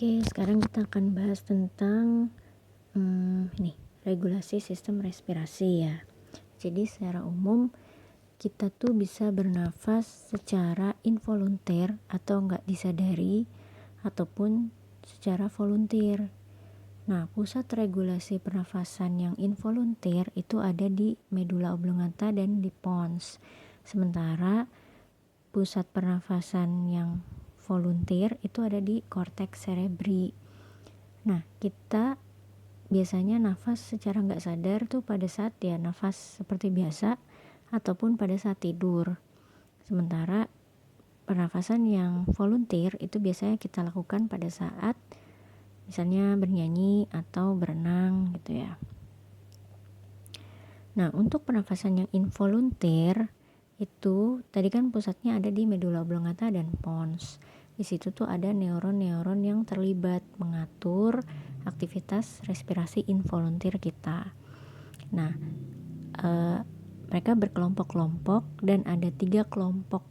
Oke, sekarang kita akan bahas tentang regulasi sistem respirasi ya. Jadi secara umum kita tuh bisa bernafas secara involunter atau nggak disadari ataupun secara volunteer. Nah, pusat regulasi pernafasan yang involunter itu ada di medula oblongata dan di pons. Sementara pusat pernafasan yang volunteer itu ada di korteks cerebri. Nah, kita biasanya nafas secara nggak sadar tuh pada saat ya nafas seperti biasa ataupun pada saat tidur. Sementara pernafasan yang volunteer itu biasanya kita lakukan pada saat misalnya bernyanyi atau berenang gitu ya. Nah, untuk pernafasan yang involunteer itu tadi kan pusatnya ada di medula oblongata dan pons. Di situ tuh ada neuron-neuron yang terlibat mengatur aktivitas respirasi involunteer kita. Nah, mereka berkelompok-kelompok dan ada 3 kelompok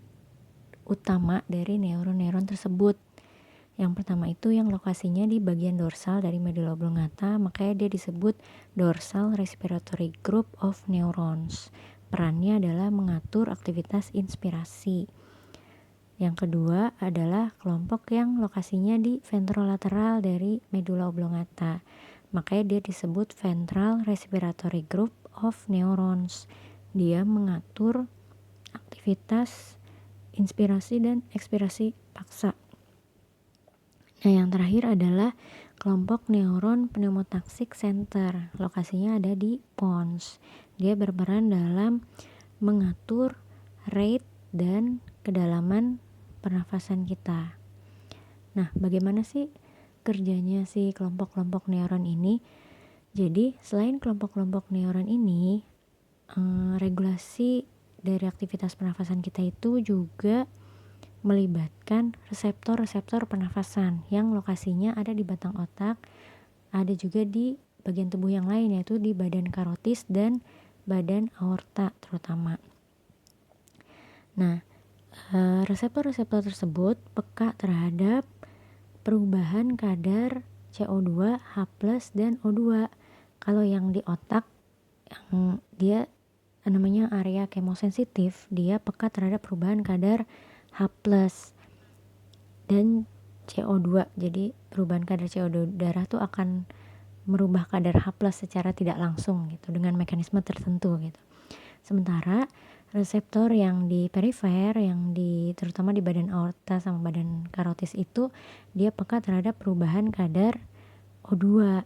utama dari neuron-neuron tersebut. Yang pertama itu yang lokasinya di bagian dorsal dari medula oblongata, makanya dia disebut dorsal respiratory group of neurons. Perannya adalah mengatur aktivitas inspirasi. Yang kedua adalah kelompok yang lokasinya di ventrolateral dari medula oblongata, makanya dia disebut ventral respiratory group of neurons. Dia mengatur aktivitas inspirasi dan ekspirasi paksa. Nah, yang terakhir adalah kelompok neuron pneumotaxic center. Lokasinya ada di pons. Dia berperan dalam mengatur rate dan kedalaman pernafasan kita. Nah, bagaimana sih kerjanya si kelompok-kelompok neuron ini? Jadi, selain kelompok-kelompok neuron ini, regulasi dari aktivitas pernafasan kita itu juga melibatkan reseptor-reseptor pernafasan yang lokasinya ada di batang otak, ada juga di bagian tubuh yang lain yaitu di badan karotis dan badan aorta terutama. Nah, reseptor-reseptor tersebut peka terhadap perubahan kadar CO2, H+, dan O2. Kalau yang di otak, yang dia namanya area kemosensitif, dia peka terhadap perubahan kadar H+ dan CO2. Jadi perubahan kadar CO2 darah tuh akan merubah kadar H+ secara tidak langsung gitu dengan mekanisme tertentu gitu. Sementara reseptor yang di perifer, yang di terutama di badan aorta sama badan karotis itu dia peka terhadap perubahan kadar O2.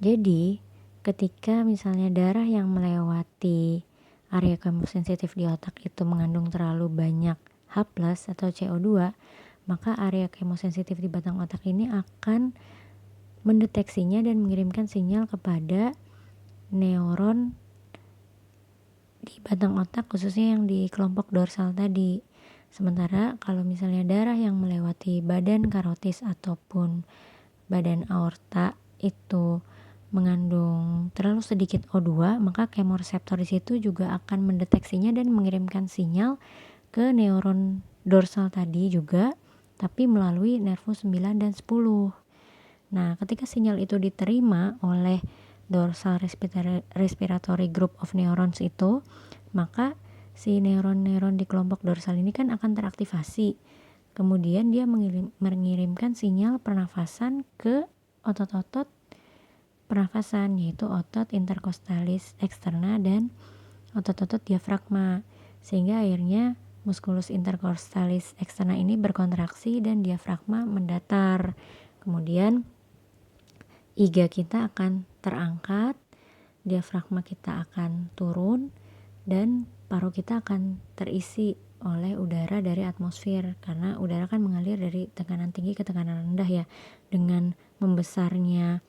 Jadi ketika misalnya darah yang melewati area kemosensitif di otak itu mengandung terlalu banyak H+ atau CO2, maka area kemosensitif di batang otak ini akan mendeteksinya dan mengirimkan sinyal kepada neuron di batang otak khususnya yang di kelompok dorsal tadi. Sementara kalau misalnya darah yang melewati badan karotis ataupun badan aorta itu mengandung terlalu sedikit O2, maka kemoreseptor di situ juga akan mendeteksinya dan mengirimkan sinyal ke neuron dorsal tadi juga, tapi melalui nervus 9 dan 10. Nah, ketika sinyal itu diterima oleh dorsal respiratory group of neurons itu, maka si neuron-neuron di kelompok dorsal ini kan akan teraktivasi. Kemudian dia mengirimkan sinyal pernafasan ke otot-otot pernafasan, yaitu otot intercostalis externa dan otot-otot diafragma, sehingga akhirnya musculus intercostalis externa ini berkontraksi dan diafragma mendatar. Kemudian iga kita akan terangkat, diafragma kita akan turun, dan paru kita akan terisi oleh udara dari atmosfer, karena udara kan mengalir dari tekanan tinggi ke tekanan rendah ya. Dengan membesarnya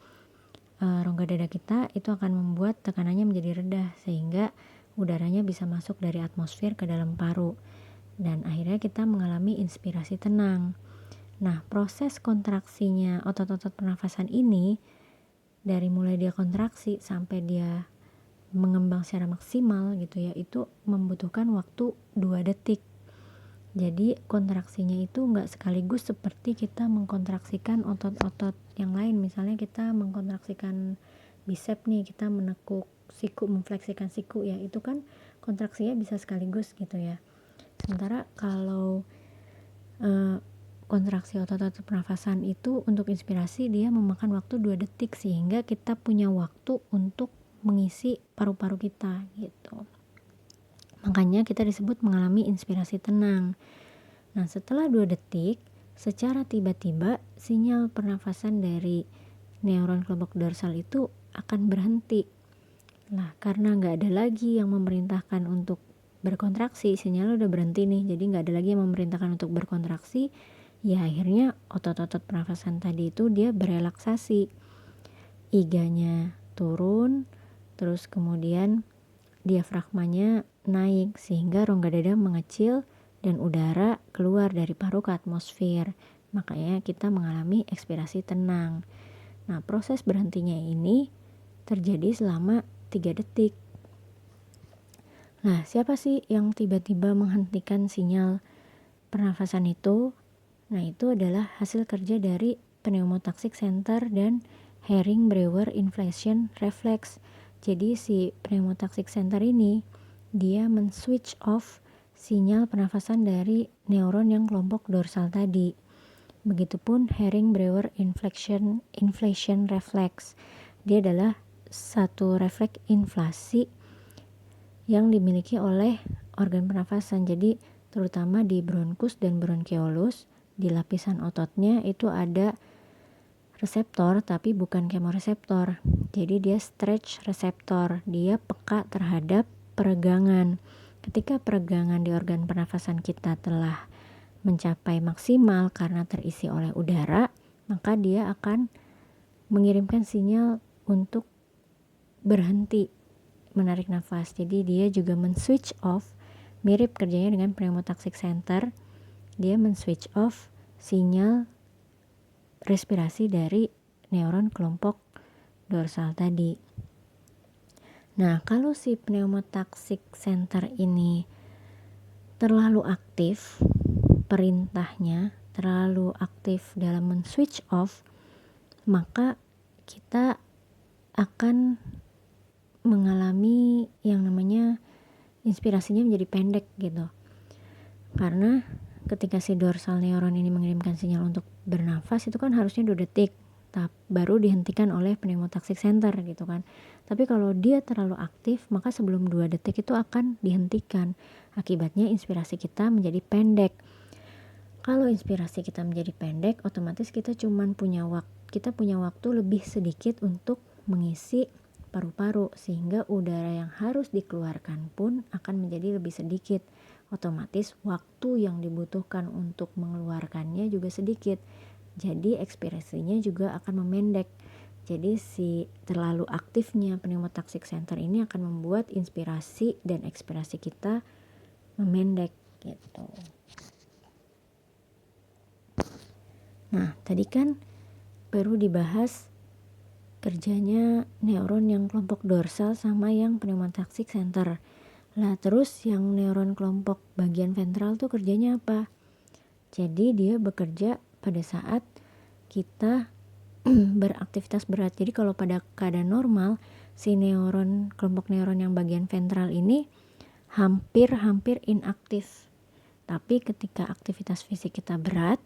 rongga dada kita itu akan membuat tekanannya menjadi rendah sehingga udaranya bisa masuk dari atmosfer ke dalam paru dan akhirnya kita mengalami inspirasi tenang. Nah, proses kontraksinya otot-otot pernafasan ini dari mulai dia kontraksi sampai dia mengembang secara maksimal gitu ya, itu membutuhkan waktu 2 detik. Jadi kontraksinya itu nggak sekaligus seperti kita mengkontraksikan otot-otot yang lain. Misalnya kita mengkontraksikan bicep nih, kita menekuk siku, memfleksikan siku ya, itu kan kontraksinya bisa sekaligus gitu ya. Sementara kalau kontraksi otot-otot pernafasan itu untuk inspirasi dia memakan waktu 2 detik, sehingga kita punya waktu untuk mengisi paru-paru kita gitu. Makanya kita disebut mengalami inspirasi tenang. Nah, setelah 2 detik, secara tiba-tiba sinyal pernafasan dari neuron kelompok dorsal itu akan berhenti. Nah, karena nggak ada lagi yang memerintahkan untuk berkontraksi, sinyal udah berhenti nih, jadi nggak ada lagi yang memerintahkan untuk berkontraksi, ya akhirnya otot-otot pernafasan tadi itu dia berelaksasi. Iganya turun, terus kemudian diafragmanya naik sehingga rongga dada mengecil dan udara keluar dari paru ke atmosfer. Makanya kita mengalami ekspirasi tenang. Nah, proses berhentinya ini terjadi selama 3 detik. Nah, siapa sih yang tiba-tiba menghentikan sinyal pernafasan itu? Nah, itu adalah hasil kerja dari pneumotaxic center dan Herring-Brewer inflation reflex. Jadi si pneumotaxic center ini dia men-switch off sinyal pernafasan dari neuron yang kelompok dorsal tadi. Begitupun Herring-Brewer inflation reflex. Dia adalah satu refleks inflasi yang dimiliki oleh organ pernafasan. Jadi terutama di bronkus dan bronkeolus, di lapisan ototnya itu ada reseptor tapi bukan kemoreseptor. Jadi dia stretch reseptor, dia peka terhadap peregangan. Ketika peregangan di organ pernafasan kita telah mencapai maksimal karena terisi oleh udara, maka dia akan mengirimkan sinyal untuk berhenti menarik nafas. Jadi dia juga men-switch off, mirip kerjanya dengan pneumotaxic center, dia men-switch off sinyal respirasi dari neuron kelompok dorsal tadi. Nah, kalau si pneumotaxic center ini terlalu aktif, perintahnya terlalu aktif dalam men-switch off, maka kita akan mengalami yang namanya inspirasinya menjadi pendek gitu. Karena ketika si dorsal neuron ini mengirimkan sinyal untuk bernafas itu kan harusnya 2 detik baru dihentikan oleh pneumotaxic center gitu kan. Tapi kalau dia terlalu aktif, maka sebelum 2 detik itu akan dihentikan. Akibatnya inspirasi kita menjadi pendek. Kalau inspirasi kita menjadi pendek, otomatis kita punya waktu lebih sedikit untuk mengisi paru-paru, sehingga udara yang harus dikeluarkan pun akan menjadi lebih sedikit. Otomatis waktu yang dibutuhkan untuk mengeluarkannya juga sedikit. Jadi ekspirasinya juga akan memendek. Jadi si terlalu aktifnya pneumotaxic center ini akan membuat inspirasi dan ekspirasi kita memendek gitu. Nah, tadi kan baru dibahas kerjanya neuron yang kelompok dorsal sama yang pneumotaxic center. Lah terus yang neuron kelompok bagian ventral tuh kerjanya apa? Jadi dia bekerja pada saat kita beraktivitas berat. Jadi kalau pada keadaan normal, si kelompok neuron yang bagian ventral ini hampir inaktif. Tapi ketika aktivitas fisik kita berat,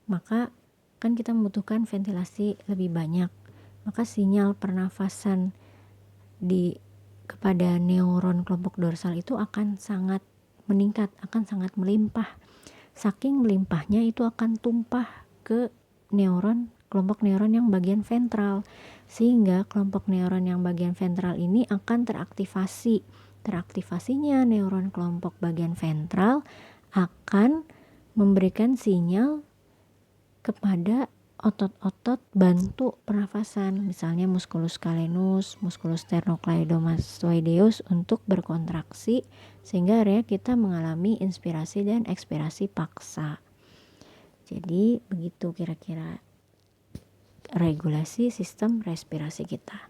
maka kan kita membutuhkan ventilasi lebih banyak. Maka sinyal pernafasan kepada neuron kelompok dorsal itu akan sangat meningkat, akan sangat melimpah. Saking melimpahnya itu akan tumpah ke kelompok neuron yang bagian ventral, sehingga kelompok neuron yang bagian ventral ini akan teraktivasi. Teraktivasinya neuron kelompok bagian ventral akan memberikan sinyal kepada otot-otot bantu pernafasan, misalnya musculus calenus, musculus sternocleidomastoideus untuk berkontraksi, sehingga akhirnya kita mengalami inspirasi dan ekspirasi paksa. Jadi begitu kira-kira regulasi sistem respirasi kita.